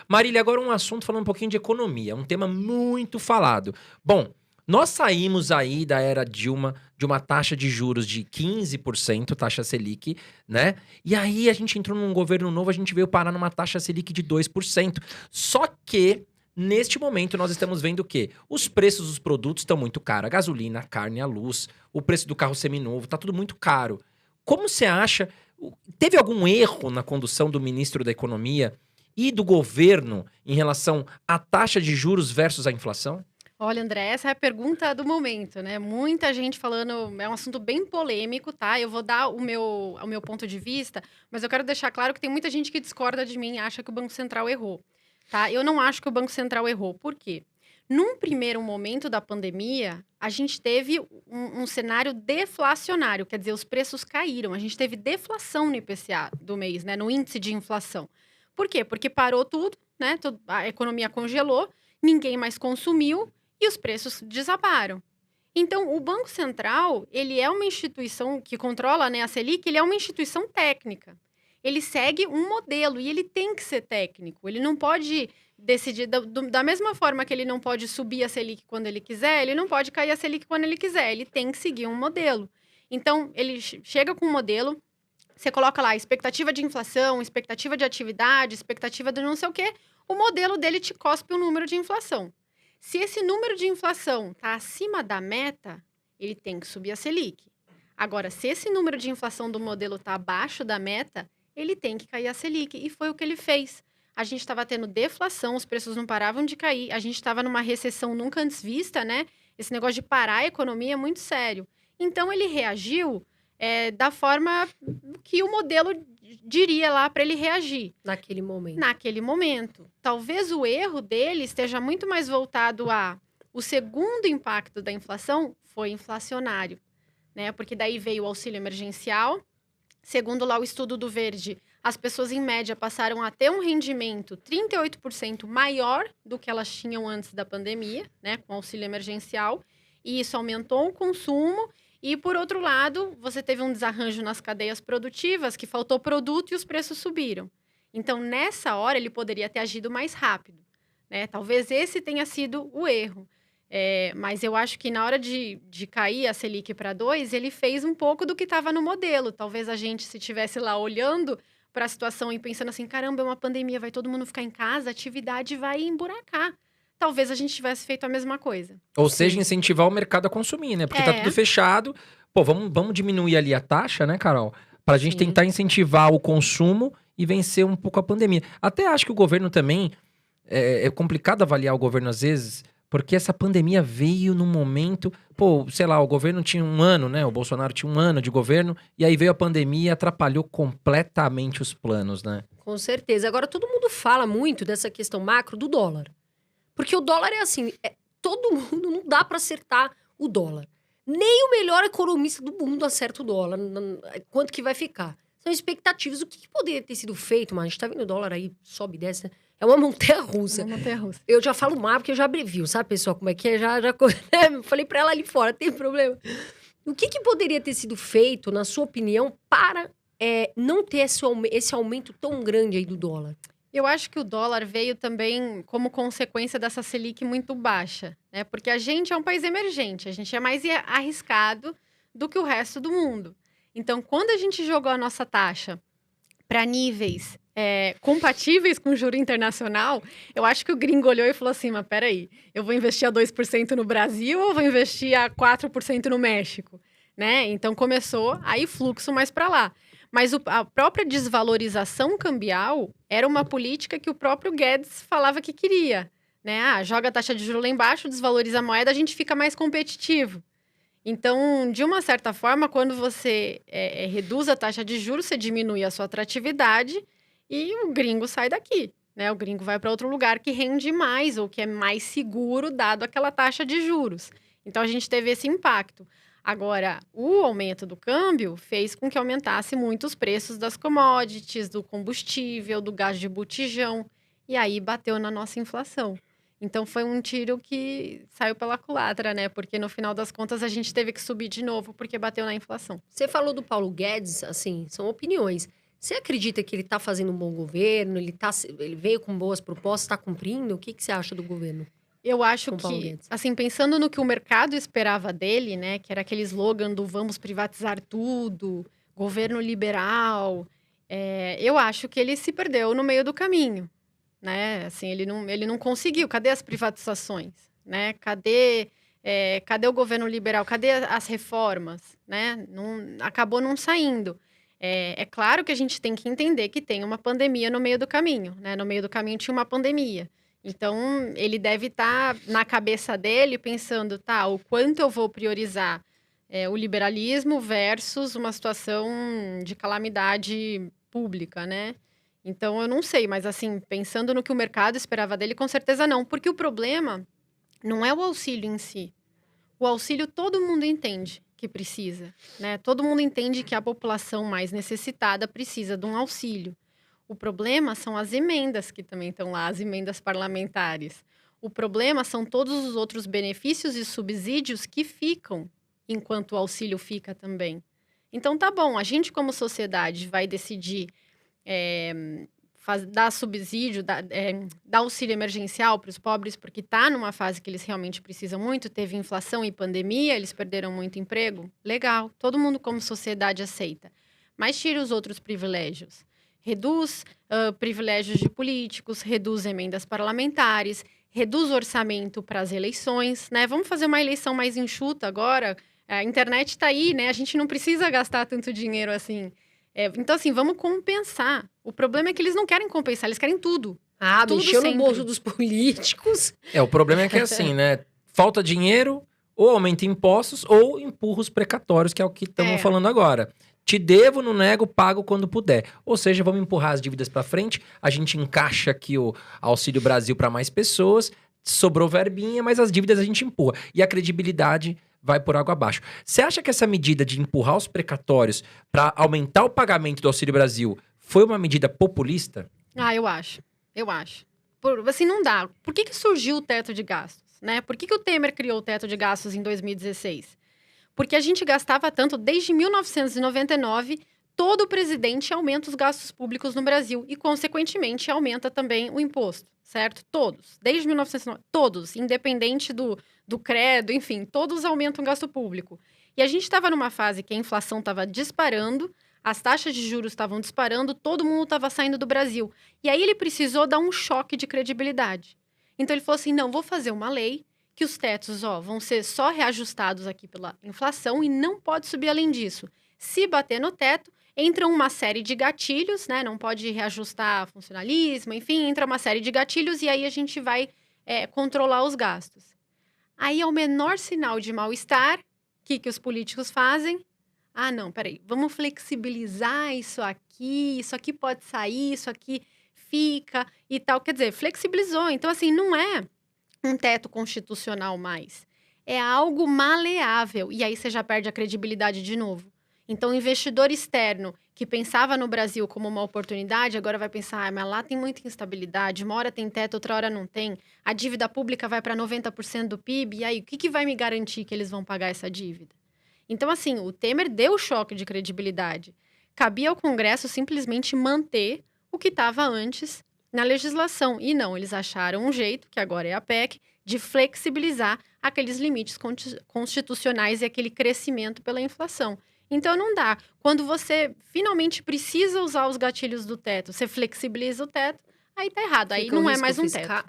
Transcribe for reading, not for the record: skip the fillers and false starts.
Marília, agora um assunto falando um pouquinho de economia, um tema muito falado. Bom, nós saímos aí da era Dilma de uma taxa de juros de 15%, taxa Selic, né? E aí a gente entrou num governo novo, a gente veio parar numa taxa Selic de 2%. Só que, neste momento, nós estamos vendo o quê? Os preços dos produtos estão muito caros. A gasolina, a carne, a luz, o preço do carro seminovo, tá tudo muito caro. Como você acha? Teve algum erro na condução do ministro da Economia e do governo em relação à taxa de juros versus a inflação? Olha, André, essa é a pergunta do momento, né? Muita gente falando, é um assunto bem polêmico, tá? Eu vou dar o meu ponto de vista, mas eu quero deixar claro que tem muita gente que discorda de mim e acha que o Banco Central errou, tá? Eu não acho que o Banco Central errou. Por quê? Num primeiro momento da pandemia, a gente teve um cenário deflacionário, quer dizer, os preços caíram. A gente teve deflação no IPCA do mês, né? No índice de inflação. Por quê? Porque parou tudo, né? A economia congelou, ninguém mais consumiu e os preços desabaram. Então, o Banco Central, ele é uma instituição que controla, né, a Selic, ele é uma instituição técnica. Ele segue um modelo e ele tem que ser técnico. Ele não pode decidir, da mesma forma que ele não pode subir a Selic quando ele quiser, ele não pode cair a Selic quando ele quiser. Ele tem que seguir um modelo. Então, ele chega com um modelo, você coloca lá expectativa de inflação, expectativa de atividade, expectativa de não sei o quê, o modelo dele te cospe o número de inflação. Se esse número de inflação está acima da meta, ele tem que subir a Selic. Agora, se esse número de inflação do modelo está abaixo da meta, ele tem que cair a Selic. E foi o que ele fez. A gente estava tendo deflação, os preços não paravam de cair, a gente estava numa recessão nunca antes vista, né? Esse negócio de parar a economia é muito sério. Então, ele reagiu da forma que o modelo diria lá para ele reagir. Naquele momento. Naquele momento. Talvez o erro dele esteja muito mais voltado a... O segundo impacto da inflação foi inflacionário, né? Porque daí veio o auxílio emergencial. Segundo lá o estudo do Verde, as pessoas em média passaram a ter um rendimento 38% maior do que elas tinham antes da pandemia, né? Com o auxílio emergencial. E isso aumentou o consumo. E, por outro lado, você teve um desarranjo nas cadeias produtivas, que faltou produto e os preços subiram. Então, nessa hora, ele poderia ter agido mais rápido, né? Talvez esse tenha sido o erro. Mas eu acho que na hora de cair a Selic para 2, ele fez um pouco do que estava no modelo. Talvez a gente, se estivesse lá olhando para a situação e pensando assim, caramba, é uma pandemia, vai todo mundo ficar em casa, a atividade vai emburacar. Talvez a gente tivesse feito a mesma coisa. Ou seja, incentivar o mercado a consumir, né? Porque tá tudo fechado. Pô, vamos diminuir ali a taxa, né, Carol? Pra gente tentar incentivar o consumo e vencer um pouco a pandemia. Até acho que o governo também... É complicado avaliar o governo às vezes, porque essa pandemia veio num momento... Pô, sei lá, o governo tinha um ano, né? O Bolsonaro tinha um ano de governo. E aí veio a pandemia e atrapalhou completamente os planos, né? Com certeza. Agora, todo mundo fala muito dessa questão macro do dólar. Porque o dólar é assim, todo mundo, não dá para acertar o dólar. Nem o melhor economista do mundo acerta o dólar. Quanto que vai ficar? São expectativas. O que poderia ter sido feito, mas a gente tá vendo o dólar aí, sobe e desce, né? É uma montanha-russa. Uma montanha-russa. Eu já falo mal, porque eu já abrevio, sabe, pessoal? Como é que é? Falei pra ela ali fora, tem problema. O que poderia ter sido feito, na sua opinião, para não ter esse aumento tão grande aí do dólar? Eu acho que o dólar veio também como consequência dessa Selic muito baixa, né? Porque a gente é um país emergente, a gente é mais arriscado do que o resto do mundo. Então, quando a gente jogou a nossa taxa para níveis compatíveis com o juro internacional, eu acho que o gringo olhou e falou assim, mas peraí, eu vou investir a 2% no Brasil ou vou investir a 4% no México? Né? Então, começou aí fluxo mais para lá. Mas a própria desvalorização cambial era uma política que o próprio Guedes falava que queria, né? Joga a taxa de juros lá embaixo, desvaloriza a moeda, a gente fica mais competitivo. Então, de uma certa forma, quando você reduz a taxa de juros, você diminui a sua atratividade e o gringo sai daqui, né? O gringo vai para outro lugar que rende mais ou que é mais seguro, dado aquela taxa de juros. Então, a gente teve esse impacto. Agora, o aumento do câmbio fez com que aumentasse muito os preços das commodities, do combustível, do gás de botijão, e aí bateu na nossa inflação. Então, foi um tiro que saiu pela culatra, né? Porque no final das contas a gente teve que subir de novo porque bateu na inflação. Você falou do Paulo Guedes, assim, são opiniões. Você acredita que ele está fazendo um bom governo? Ele veio com boas propostas, está cumprindo? O que você acha do governo? Eu acho Com Paulo que, Guedes. assim, pensando no que o mercado esperava dele, né, que era aquele slogan do vamos privatizar tudo, governo liberal, eu acho que ele se perdeu no meio do caminho, né? Assim, ele não conseguiu. Cadê as privatizações, né? Cadê o governo liberal? Cadê as reformas, né? Acabou não saindo. É claro que a gente tem que entender que tem uma pandemia no meio do caminho, né? No meio do caminho tinha uma pandemia. Então, ele deve estar na cabeça dele pensando, tá, o quanto eu vou priorizar o liberalismo versus uma situação de calamidade pública, né? Então, eu não sei, mas assim, pensando no que o mercado esperava dele, com certeza não. Porque o problema não é o auxílio em si. O auxílio todo mundo entende que precisa, né? Todo mundo entende que a população mais necessitada precisa de um auxílio. O problema são as emendas que também estão lá, as emendas parlamentares. O problema são todos os outros benefícios e subsídios que ficam enquanto o auxílio fica também. Então, tá bom, a gente como sociedade vai decidir dar subsídio, dar auxílio emergencial para os pobres, porque está numa fase que eles realmente precisam muito, teve inflação e pandemia, eles perderam muito emprego. Legal, todo mundo como sociedade aceita. Mas tira os outros privilégios. Reduz privilégios de políticos, reduz emendas parlamentares, reduz orçamento para as eleições, né? Vamos fazer uma eleição mais enxuta agora. A internet está aí, né? A gente não precisa gastar tanto dinheiro assim. Então, assim, vamos compensar. O problema é que eles não querem compensar, eles querem tudo. Tudo Mexeu no sempre. bolso dos políticos. O problema é que assim, né? Falta dinheiro, ou aumenta impostos, ou empurra os precatórios, que é o que estamos falando agora. Te devo, não nego, pago quando puder. Ou seja, vamos empurrar as dívidas para frente, a gente encaixa aqui o Auxílio Brasil para mais pessoas, sobrou verbinha, mas as dívidas a gente empurra. E a credibilidade vai por água abaixo. Você acha que essa medida de empurrar os precatórios para aumentar o pagamento do Auxílio Brasil foi uma medida populista? Eu acho. Assim, não dá. Por que surgiu o teto de gastos, né? Por que o Temer criou o teto de gastos em 2016? Porque a gente gastava tanto desde 1999, todo presidente aumenta os gastos públicos no Brasil e, consequentemente, aumenta também o imposto, certo? Todos. Desde 1999, todos, independente do credo, enfim, todos aumentam o gasto público. E a gente estava numa fase que a inflação estava disparando, as taxas de juros estavam disparando, todo mundo estava saindo do Brasil. E aí ele precisou dar um choque de credibilidade. Então ele falou assim, não, vou fazer uma lei que os tetos vão ser só reajustados aqui pela inflação e não pode subir além disso. Se bater no teto, entra uma série de gatilhos, né? Não pode reajustar funcionalismo, enfim, entra uma série de gatilhos e aí a gente vai controlar os gastos. Aí, ao menor sinal de mal-estar, o que os políticos fazem? Não, peraí, vamos flexibilizar isso aqui pode sair, isso aqui fica e tal. Quer dizer, flexibilizou. Então, assim, não é um teto constitucional mais. É algo maleável. E aí você já perde a credibilidade de novo. Então, o investidor externo que pensava no Brasil como uma oportunidade, agora vai pensar, mas lá tem muita instabilidade, uma hora tem teto, outra hora não tem. A dívida pública vai para 90% do PIB, e aí o que vai me garantir que eles vão pagar essa dívida? Então, assim, o Temer deu choque de credibilidade. Cabia ao Congresso simplesmente manter o que estava antes na legislação. E não, eles acharam um jeito, que agora é a PEC, de flexibilizar aqueles limites constitucionais e aquele crescimento pela inflação. Então, não dá. Quando você finalmente precisa usar os gatilhos do teto, você flexibiliza o teto, aí tá errado. Aí não é mais um teto.